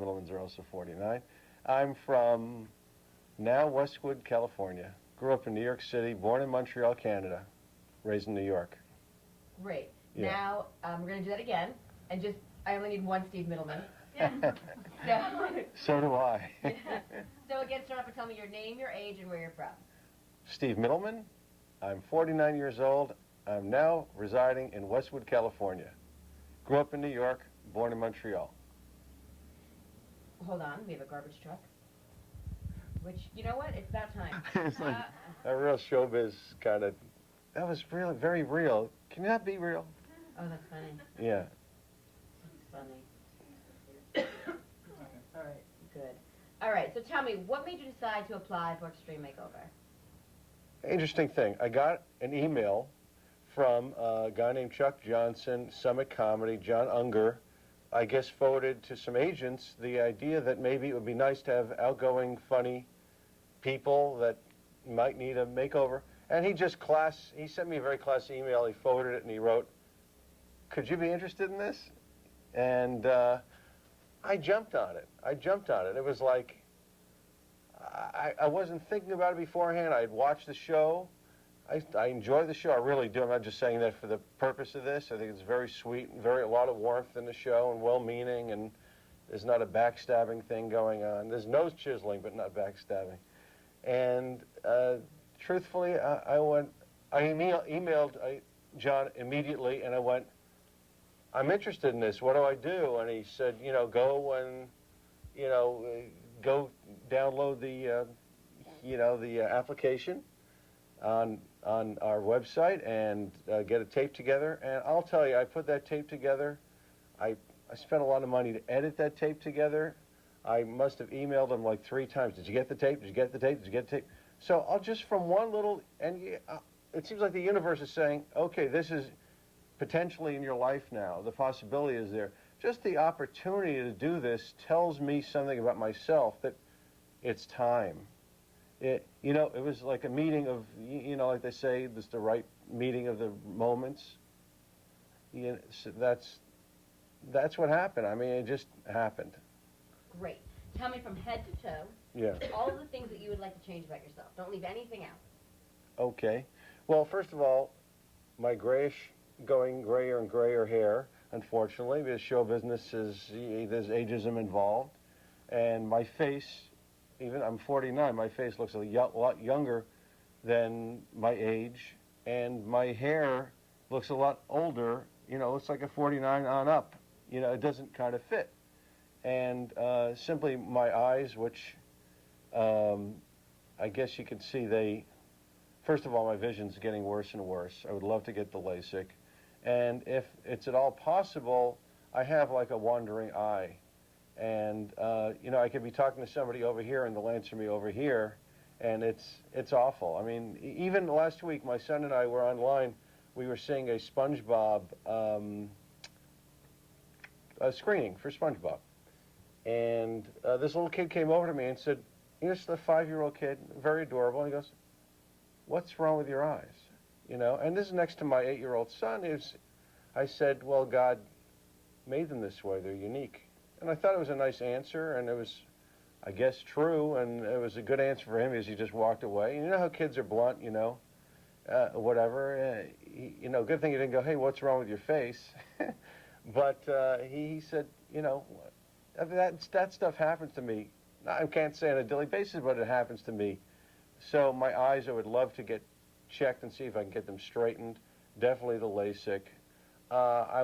Mittlemans are also 49. I'm from now Westwood, California. Grew up in New York City, born in Montreal, Canada, raised in New York. Great. Yeah. Now, we're going to do that again. And just, I only need one Steve Mittleman. So do I. So again, start off by telling me your name, your age, and where you're from. Steve Mittleman. I'm 49 years old. I'm now residing in Westwood, California. Grew up in New York, born in Montreal. Hold on, we have a garbage truck. Which, you know what? It's about time. It's like a real showbiz kind of, that was really very real. Can that be real? Oh, that's funny. Yeah. That's funny. All right, good. All right, so tell me, what made you decide to apply for Extreme Makeover? Interesting thing. I got an email from a guy named Chuck Johnson, Summit Comedy, John Unger, I guess forwarded to some agents the idea that maybe it would be nice to have outgoing, funny people that might need a makeover. And he sent me a very classy email. He forwarded it and he wrote, "Could you be interested in this?" And I jumped on it. It was like, I wasn't thinking about it beforehand. I had watched the show. I enjoy the show. I really do. I'm not just saying that for the purpose of this. I think it's very sweet and a lot of warmth in the show and well-meaning, and there's not a backstabbing thing going on. There's nose chiseling, but not backstabbing. And truthfully, I emailed John immediately, and I went, "I'm interested in this. What do I do?" And he said, go and, go download the application on our website and get a tape together. And I'll tell you, I put that tape together. I spent a lot of money to edit that tape together. I must have emailed him like 3 times. Did you get the tape? Did you get the tape? Did you get the tape? So I'll just from one little, and it seems like the universe is saying, okay, this is potentially in your life now. The possibility is there. Just the opportunity to do this tells me something about myself, that it's time. It was like a meeting of, like they say, this the right meeting of the moments. So that's what happened. I mean, it just happened. Great. Tell me from head to toe, Yeah. all of the things that you would like to change about yourself. Don't leave anything out. Okay. Well, first of all, my going grayer and grayer hair, unfortunately, because show business there's ageism involved. And my face, even I'm 49, my face looks a lot younger than my age. And my hair looks a lot older, looks like a 49 on up. It doesn't kind of fit. And simply my eyes, which I guess you can see first of all, my vision's getting worse and worse. I would love to get the LASIK. And if it's at all possible, I have like a wandering eye. And, I could be talking to somebody over here and they'll answer me over here, and it's awful. I mean, even last week, my son and I were online. We were seeing a SpongeBob a screening for SpongeBob. And this little kid came over to me and said, this is a 5-year-old kid, very adorable. And he goes, "What's wrong with your eyes?" And this is next to my 8-year-old son. I said, well, God made them this way. They're unique. And I thought it was a nice answer, and it was, I guess, true, and it was a good answer for him because he just walked away. And you know how kids are blunt, whatever. Good thing he didn't go, "Hey, what's wrong with your face?" But he said, that stuff happens to me. I can't say on a daily basis, but it happens to me. So my eyes, I would love to get checked and see if I can get them straightened. Definitely the LASIK. I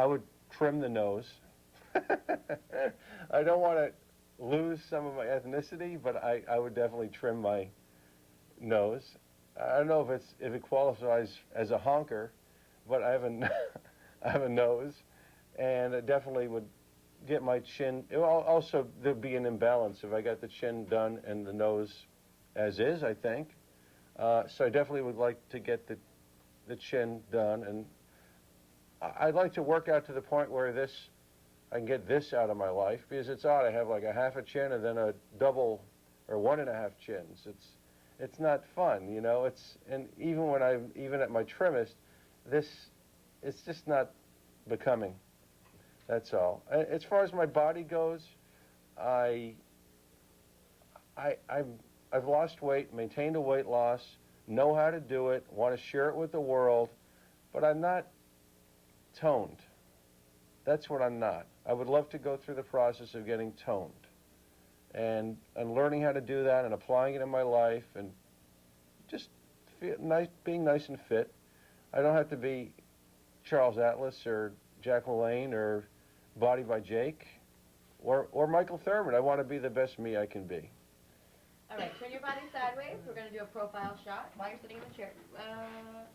would trim the nose. I don't want to lose some of my ethnicity, but I would definitely trim my nose. I don't know if it qualifies as a honker, but I have a nose, and it definitely would get my chin. Also, there'd be an imbalance if I got the chin done and the nose as is, I think. So I definitely would like to get the chin done, and I'd like to work out to the point where I can get this out of my life, because it's odd. I have like a half a chin and then a double or 1.5 chins. It's not fun, and even at my trimmest, it's just not becoming. That's all. As far as my body goes, I, I've lost weight, maintained a weight loss, know how to do it, want to share it with the world, but I'm not toned. That's what I'm not. I would love to go through the process of getting toned and learning how to do that and applying it in my life and just being nice and fit. I don't have to be Charles Atlas or Jack LaLanne or Body by Jake or Michael Thurman. I want to be the best me I can be. All right, turn your body sideways. We're going to do a profile shot while you're sitting in the chair.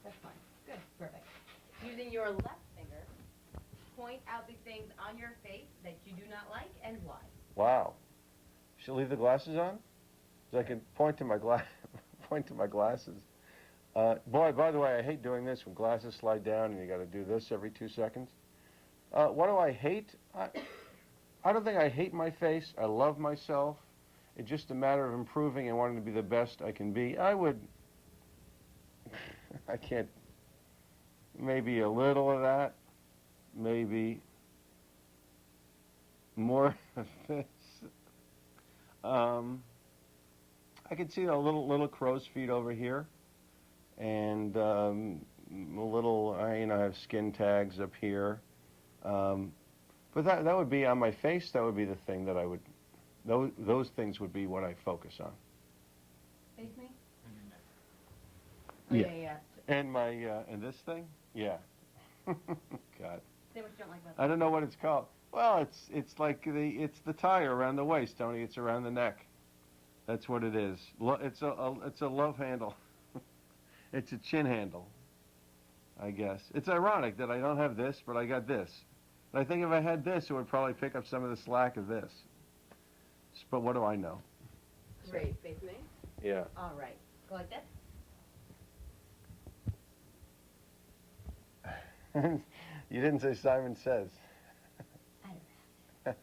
That's fine. Good, perfect. Using your left finger, point out the things on your face that you do not like and why. Wow. Should I leave the glasses on? So I can point to my point to my glasses. Boy, by the way, I hate doing this when glasses slide down and you got to do this every 2 seconds. What do I hate? I don't think I hate my face. I love myself. It's just a matter of improving and wanting to be the best I can be. I can't, maybe a little of that, maybe more of this. I can see a little crow's feet over here, and a little, I have skin tags up here. But that would be on my face. That would be the thing that I would. Those things would be what I focus on. Face me? Yeah. Oh, yeah. And my and this thing, yeah. God. Say what you don't like about I don't know what it's called. Well, it's like the tie around the waist, Tony. It's around the neck. That's what it is. It's a love handle. It's a chin handle, I guess. It's ironic that I don't have this, but I got this. And I think if I had this, it would probably pick up some of the slack of this. But what do I know? Great. Face me? Yeah. All right. Go like this. You didn't say Simon Says. I don't know.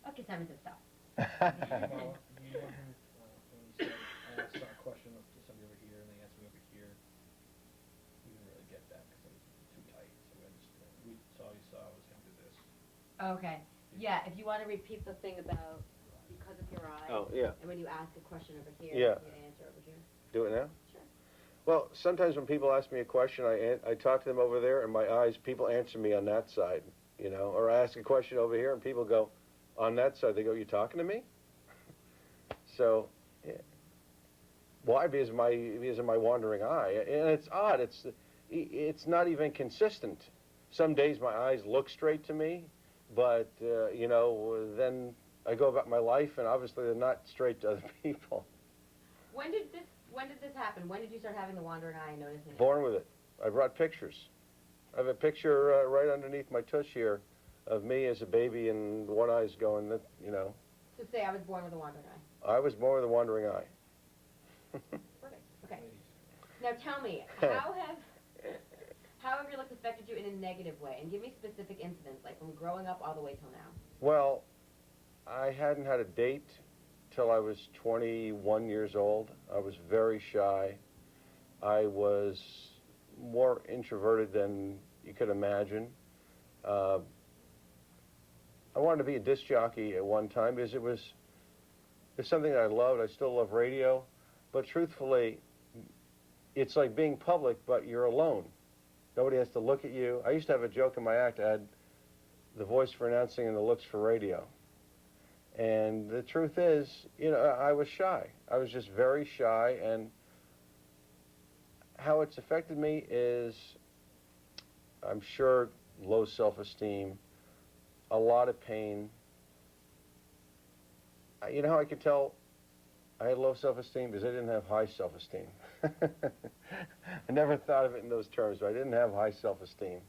Okay, Simon says stop. Well, you know, when you said, I asked a question to somebody over here, and they asked me over here. We didn't really get that because it was too tight. So all you saw was him do this. Okay. Yeah, if you want to repeat the thing about because of your eyes. Oh, yeah. And when you ask a question over here, Yeah. you answer over here. Do it now? Sure. Well, sometimes when people ask me a question, I talk to them over there, and my eyes, people answer me on that side, or I ask a question over here, and people go, on that side, they go, you talking to me? So, yeah. Why? Because of my wandering eye. And it's odd. It's not even consistent. Some days my eyes look straight to me, but, then I go about my life, and obviously they're not straight to other people. When did this happen? When did you start having the wandering eye and noticing it? Born with it. I brought pictures. I have a picture right underneath my tush here of me as a baby and one eye's going, So say I was born with a wandering eye. I was born with a wandering eye. Perfect. Okay. Now tell me, how have your looks affected you in a negative way? And give me specific incidents, like from growing up all the way till now. Well, I hadn't had a date till I was 21 years old. I was very shy. I was more introverted than you could imagine. I wanted to be a disc jockey at one time because it's something that I loved. I still love radio. But truthfully, it's like being public, but you're alone. Nobody has to look at you. I used to have a joke in my act. I had the voice for announcing and the looks for radio. And the truth is, I was shy. I was just very shy. And how it's affected me is, I'm sure, low self-esteem, a lot of pain. You know how I could tell I had low self-esteem? Because I didn't have high self-esteem. I never thought of it in those terms, but I didn't have high self-esteem.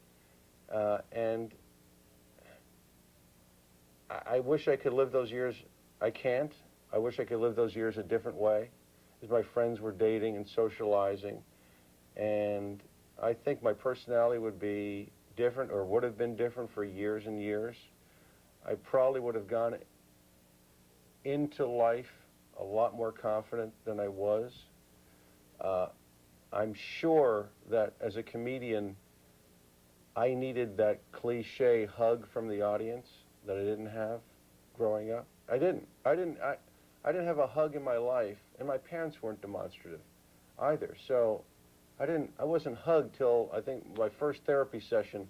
And I wish I could live those years. I can't. I wish I could live those years a different way, as my friends were dating and socializing. And I think my personality would be different, or would have been different for years and years. I probably would have gone into life a lot more confident than I was. I'm sure that as a comedian, I needed that cliche hug from the audience that I didn't have growing up. I didn't have a hug in my life, and my parents weren't demonstrative either. So I wasn't hugged till I think my first therapy session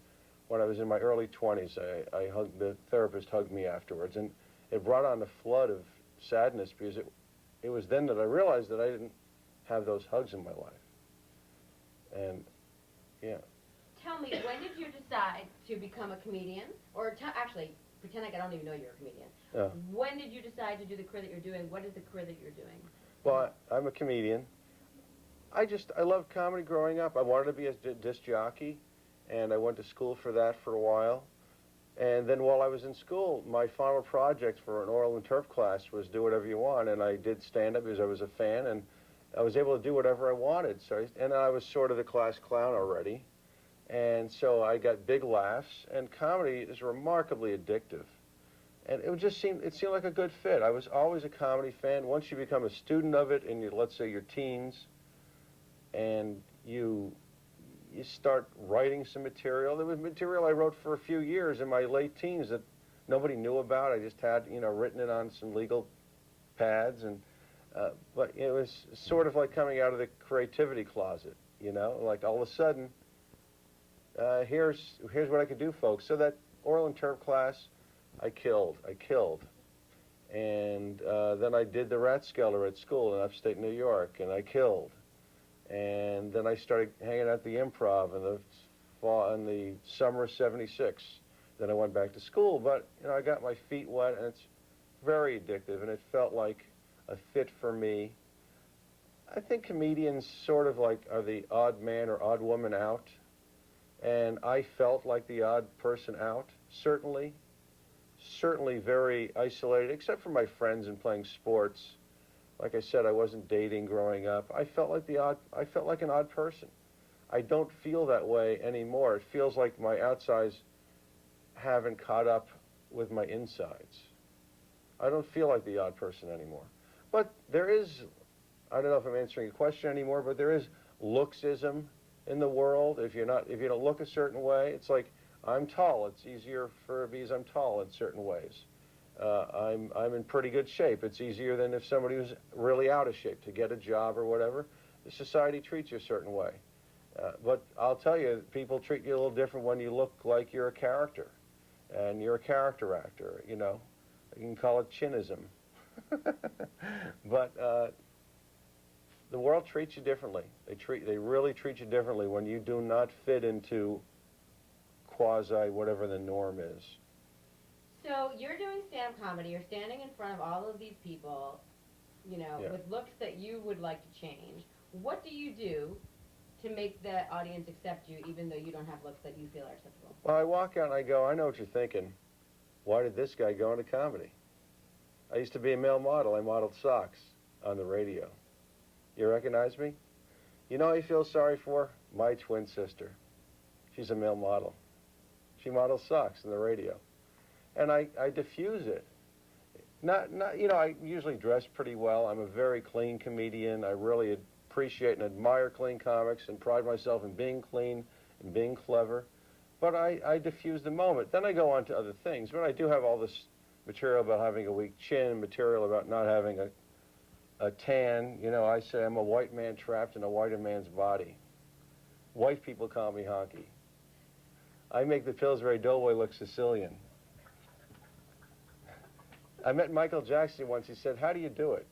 when I was in my early 20s. The therapist hugged me afterwards, and it brought on a flood of sadness because it was then that I realized that I didn't have those hugs in my life. And yeah. Tell me, when did you decide to become a comedian? Or actually, pretend like I don't even know you're a comedian. Yeah. When did you decide to do the career that you're doing? What is the career that you're doing? Well, I'm a comedian. I loved comedy growing up. I wanted to be a disc jockey, and I went to school for that for a while. And then while I was in school, my final project for an oral and turf class was do whatever you want, and I did stand-up because I was a fan, and I was able to do whatever I wanted. And I was sort of the class clown already, and so I got big laughs, and comedy is remarkably addictive. And it seemed like a good fit. I was always a comedy fan. Once you become a student of it in let's say your teens, and you start writing some material. There was material I wrote for a few years in my late teens that nobody knew about. I just had, written it on some legal pads, and but it was sort of like coming out of the creativity closet, like all of a sudden, here's what I could do, folks. So that oral and turf class, I killed, and then I did the Rathskeller at school in upstate New York, and I killed. And then I started hanging out at the Improv in the summer of '76. Then I went back to school, but I got my feet wet, and it's very addictive, and it felt like a fit for me. I think comedians sort of like are the odd man or odd woman out, and I felt like the odd person out. Certainly very isolated, except for my friends and playing sports. Like I said, I wasn't dating growing up. I felt like an odd person. I don't feel that way anymore. It feels like my outsides haven't caught up with my insides. I don't feel like the odd person anymore. But there is, I don't know if I'm answering your question anymore, but there is looksism in the world. If you don't look a certain way, it's like I'm tall. It's easier because I'm tall in certain ways. I'm in pretty good shape. It's easier than if somebody was really out of shape to get a job or whatever. The society treats you a certain way. But I'll tell you, people treat you a little different when you look like you're a character. And you're a character actor, You can call it chinism. But the world treats you differently. They really treat you differently when you do not fit into quasi whatever the norm is. So you're doing stand-up comedy. You're standing in front of all of these people, Yeah. with looks that you would like to change. What do you do to make the audience accept you, even though you don't have looks that you feel are acceptable? Well, I walk out and I go, I know what you're thinking. Why did this guy go into comedy? I used to be a male model. I modeled socks on the radio. You recognize me? You know who I feel sorry for? My twin sister. She's a male model. She models socks on the radio. And I diffuse it. I usually dress pretty well. I'm a very clean comedian. I really appreciate and admire clean comics and pride myself in being clean and being clever. But I diffuse the moment. Then I go on to other things. But I do have all this material about having a weak chin, material about not having a tan. I say I'm a white man trapped in a whiter man's body. White people call me honky. I make the Pillsbury Doughboy look Sicilian. I met Michael Jackson once. He said, "How do you do it?"